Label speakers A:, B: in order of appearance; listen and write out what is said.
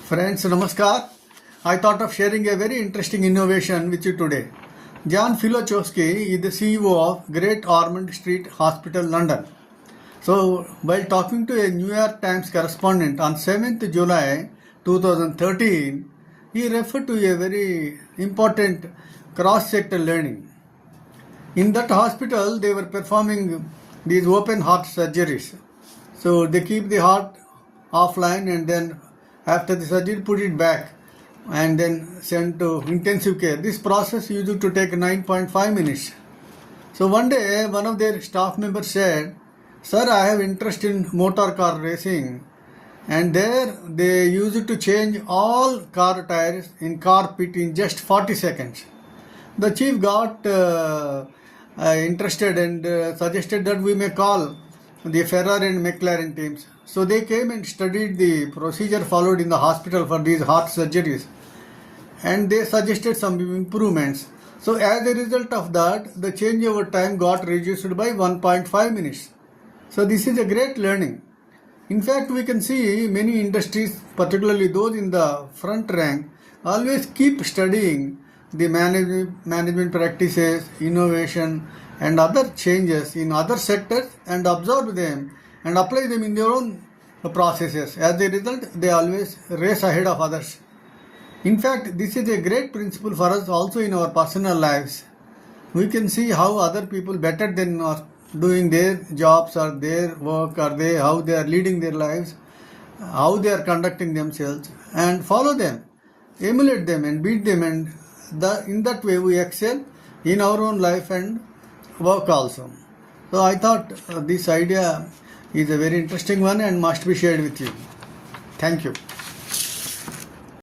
A: Friends, Namaskar. I thought of sharing a very interesting innovation with you today. Jan Filochowski is the CEO of Great Ormond Street Hospital, London. So, while talking to a New York Times correspondent on 7th July 2013, he referred to a very important cross-sector learning. In that hospital, they were performing these open heart surgeries. So, they keep the heart offline and then after the surgery put it back and then sent to intensive care. This process used to take 9.5 minutes. So one day one of their staff members said, "Sir, I have interest in motor car racing." And there they used to change all car tires in car pit in just 40 seconds. The chief got interested and suggested that we may call the Ferrari and McLaren teams. So they came and studied the procedure followed in the hospital for these heart surgeries, and they suggested some improvements. So as a result of that, the changeover time got reduced by 1.5 minutes. So this is a great learning. In fact, we can see many industries, particularly those in the front rank, always keep studying the management practices, innovation and other changes in other sectors and observe them and apply them in their own processes. As a result, they always race ahead of others. In fact, this is a great principle for us also in our personal lives. We can see how other people better than us doing their jobs or their work or how they are leading their lives, how they are conducting themselves, and follow them, emulate them and beat them, and in that way we excel in our own life and work also. So I thought this idea is a very interesting one and must be shared with you. Thank you.